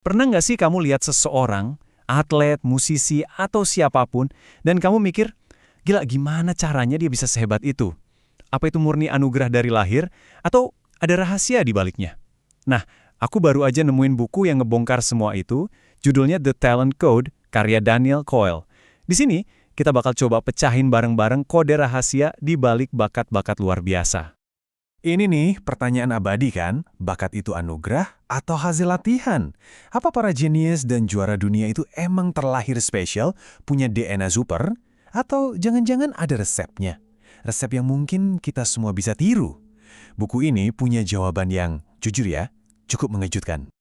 Pernah nggak sih kamu lihat seseorang, atlet, musisi, atau siapapun, dan kamu mikir, gila gimana caranya dia bisa sehebat itu? Apa itu murni anugerah dari lahir, atau ada rahasia di baliknya? Nah, aku baru aja nemuin buku yang ngebongkar semua itu, judulnya The Talent Code, karya Daniel Coyle. Di sini, kita bakal coba pecahin bareng-bareng kode rahasia di balik bakat-bakat luar biasa. Ini nih pertanyaan abadi kan, bakat itu anugerah atau hasil latihan? Apa para jenius dan juara dunia itu emang terlahir spesial, punya DNA super? Atau jangan-jangan ada resepnya? Resep yang mungkin kita semua bisa tiru? Buku ini punya jawaban yang, jujur ya, cukup mengejutkan.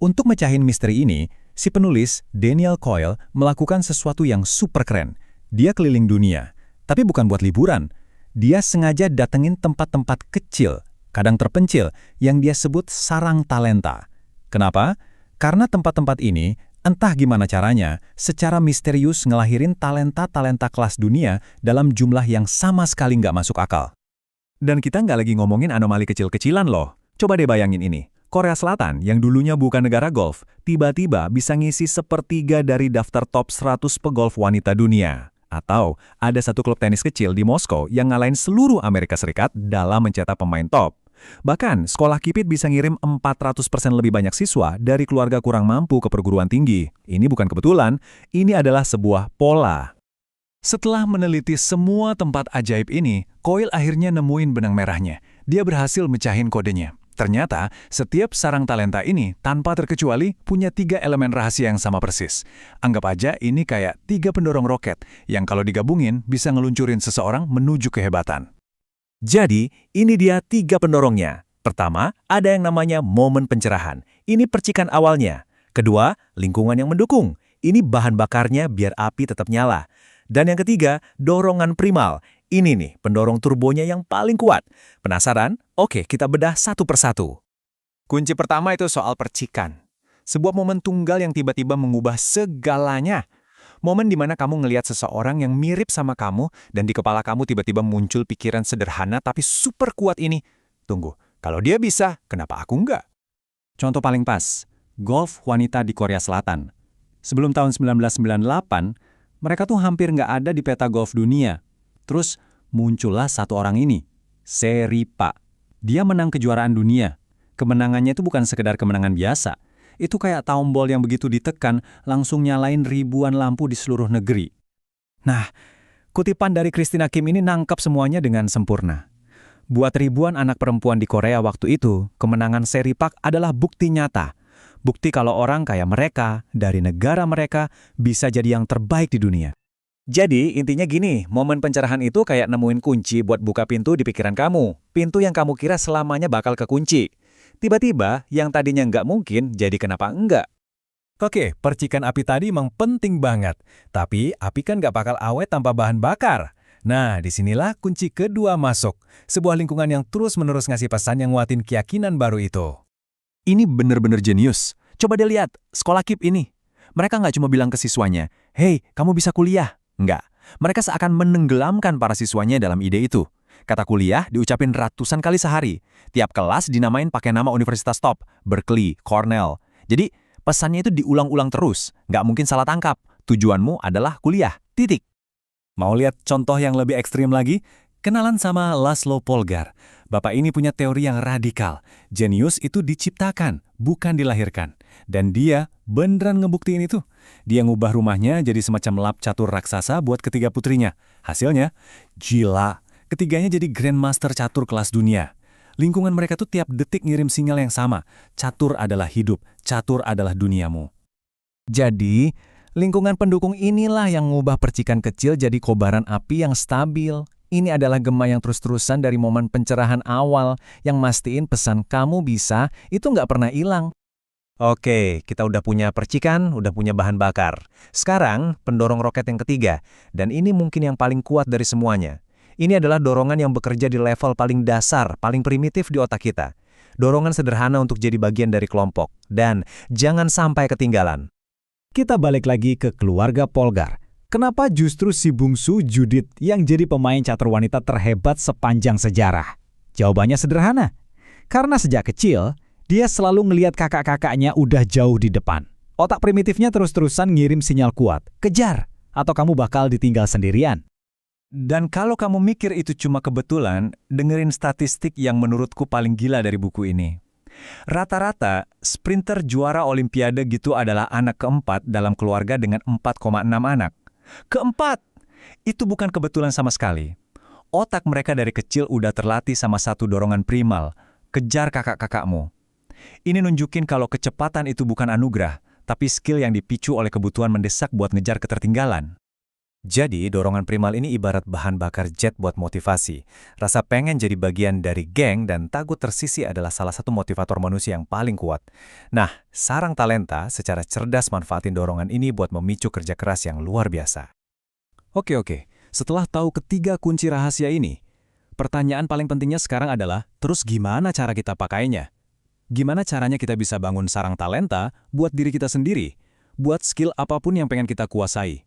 Untuk mecahin misteri ini, si penulis, Daniel Coyle, melakukan sesuatu yang super keren. Dia keliling dunia, tapi bukan buat liburan. Dia sengaja datengin tempat-tempat kecil, kadang terpencil, yang dia sebut sarang talenta. Kenapa? Karena tempat-tempat ini, entah gimana caranya, secara misterius ngelahirin talenta-talenta kelas dunia dalam jumlah yang sama sekali nggak masuk akal. Dan kita nggak lagi ngomongin anomali kecil-kecilan loh. Coba deh bayangin ini. Korea Selatan yang dulunya bukan negara golf, tiba-tiba bisa ngisi sepertiga dari daftar top 100 pegolf wanita dunia. Atau ada satu klub tenis kecil di Moskow yang ngalahin seluruh Amerika Serikat dalam mencetak pemain top. Bahkan, sekolah kipit bisa ngirim 400% lebih banyak siswa dari keluarga kurang mampu ke perguruan tinggi. Ini bukan kebetulan, ini adalah sebuah pola. Setelah meneliti semua tempat ajaib ini, Coyle akhirnya nemuin benang merahnya. Dia berhasil mecahin kodenya. Ternyata, setiap sarang talenta ini, tanpa terkecuali, punya 3 elemen rahasia yang sama persis. Anggap aja ini kayak 3 pendorong roket, yang kalau digabungin bisa ngeluncurin seseorang menuju kehebatan. Jadi, ini dia 3 pendorongnya. Pertama, ada yang namanya momen pencerahan. Ini percikan awalnya. Kedua, lingkungan yang mendukung. Ini bahan bakarnya biar api tetap nyala. Dan yang ketiga, dorongan primal. Ini nih, pendorong turbonya yang paling kuat. Penasaran? Oke, kita bedah satu persatu. Kunci pertama itu soal percikan. Sebuah momen tunggal yang tiba-tiba mengubah segalanya. Momen di mana kamu ngelihat seseorang yang mirip sama kamu dan di kepala kamu tiba-tiba muncul pikiran sederhana tapi super kuat ini. Tunggu, kalau dia bisa, kenapa aku enggak? Contoh paling pas, golf wanita di Korea Selatan. Sebelum tahun 1998, mereka tuh hampir nggak ada di peta golf dunia. Terus muncullah satu orang ini, Seripa. Dia menang kejuaraan dunia. Kemenangannya itu bukan sekedar kemenangan biasa. Itu kayak tombol yang begitu ditekan, langsung nyalain ribuan lampu di seluruh negeri. Nah, kutipan dari Christina Kim ini nangkep semuanya dengan sempurna. Buat ribuan anak perempuan di Korea waktu itu, kemenangan Seripa adalah bukti nyata. Bukti kalau orang kayak mereka, dari negara mereka, bisa jadi yang terbaik di dunia. Jadi, intinya gini, momen pencerahan itu kayak nemuin kunci buat buka pintu di pikiran kamu. Pintu yang kamu kira selamanya bakal kekunci. Tiba-tiba, yang tadinya nggak mungkin, jadi kenapa enggak? Oke, percikan api tadi emang penting banget. Tapi, api kan nggak bakal awet tanpa bahan bakar. Nah, disinilah kunci kedua masuk. Sebuah lingkungan yang terus-menerus ngasih pesan yang nguatin keyakinan baru itu. Ini bener-bener jenius. Coba deh lihat, sekolah KIP ini. Mereka nggak cuma bilang ke siswanya, "Hei, kamu bisa kuliah." Enggak. Mereka seakan menenggelamkan para siswanya dalam ide itu. Kata kuliah diucapin ratusan kali sehari. Tiap kelas dinamain pakai nama universitas top, Berkeley, Cornell. Jadi, pesannya itu diulang-ulang terus. Nggak mungkin salah tangkap. Tujuanmu adalah kuliah. Titik. Mau lihat contoh yang lebih ekstrim lagi? Kenalan sama Laszlo Polgar. Bapak ini punya teori yang radikal. Jenius itu diciptakan, bukan dilahirkan. Dan dia beneran ngebuktiin itu. Dia ngubah rumahnya jadi semacam lab catur raksasa buat ketiga putrinya. Hasilnya, gila. Ketiganya jadi Grandmaster catur kelas dunia. Lingkungan mereka tuh tiap detik ngirim sinyal yang sama. Catur adalah hidup, catur adalah duniamu. Jadi, lingkungan pendukung inilah yang ngubah percikan kecil jadi kobaran api yang stabil. Ini adalah gema yang terus-terusan dari momen pencerahan awal yang mastiin pesan kamu bisa itu nggak pernah hilang. Oke, kita udah punya percikan, udah punya bahan bakar. Sekarang, pendorong roket yang ketiga, dan ini mungkin yang paling kuat dari semuanya. Ini adalah dorongan yang bekerja di level paling dasar, paling primitif di otak kita. Dorongan sederhana untuk jadi bagian dari kelompok, dan jangan sampai ketinggalan. Kita balik lagi ke keluarga Polgar. Kenapa justru si bungsu Judith yang jadi pemain catur wanita terhebat sepanjang sejarah? Jawabannya sederhana. Karena sejak kecil, Dia selalu ngelihat kakak-kakaknya udah jauh di depan. Otak primitifnya terus-terusan ngirim sinyal kuat, kejar, atau kamu bakal ditinggal sendirian. Dan kalau kamu mikir itu cuma kebetulan, dengerin statistik yang menurutku paling gila dari buku ini. Rata-rata, sprinter juara Olimpiade gitu adalah anak keempat dalam keluarga dengan 4,6 anak. Keempat! Itu bukan kebetulan sama sekali. Otak mereka dari kecil udah terlatih sama satu dorongan primal, kejar kakak-kakakmu. Ini nunjukin kalau kecepatan itu bukan anugerah, tapi skill yang dipicu oleh kebutuhan mendesak buat ngejar ketertinggalan. Jadi, dorongan primal ini ibarat bahan bakar jet buat motivasi. Rasa pengen jadi bagian dari geng dan takut tersisih adalah salah satu motivator manusia yang paling kuat. Nah, sarang talenta secara cerdas manfaatin dorongan ini buat memicu kerja keras yang luar biasa. Oke. Setelah tahu ketiga kunci rahasia ini, pertanyaan paling pentingnya sekarang adalah, terus gimana cara kita pakainya? Gimana caranya kita bisa bangun sarang talenta buat diri kita sendiri, buat skill apapun yang pengen kita kuasai?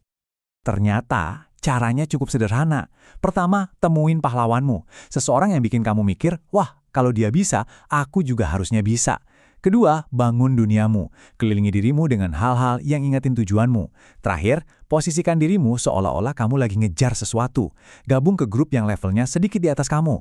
Ternyata, caranya cukup sederhana. Pertama, temuin pahlawanmu. Seseorang yang bikin kamu mikir, wah, kalau dia bisa, aku juga harusnya bisa. Kedua, bangun duniamu. Kelilingi dirimu dengan hal-hal yang ingetin tujuanmu. Terakhir, posisikan dirimu seolah-olah kamu lagi ngejar sesuatu. Gabung ke grup yang levelnya sedikit di atas kamu.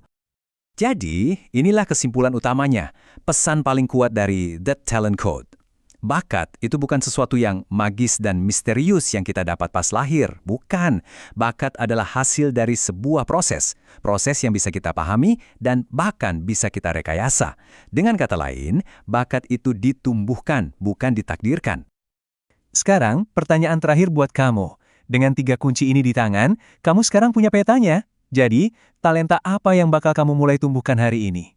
Jadi, inilah kesimpulan utamanya. Pesan paling kuat dari The Talent Code. Bakat itu bukan sesuatu yang magis dan misterius yang kita dapat pas lahir. Bukan. Bakat adalah hasil dari sebuah proses. Proses yang bisa kita pahami dan bahkan bisa kita rekayasa. Dengan kata lain, bakat itu ditumbuhkan, bukan ditakdirkan. Sekarang, pertanyaan terakhir buat kamu. Dengan 3 kunci ini di tangan, kamu sekarang punya petanya. Jadi, talenta apa yang bakal kamu mulai tumbuhkan hari ini?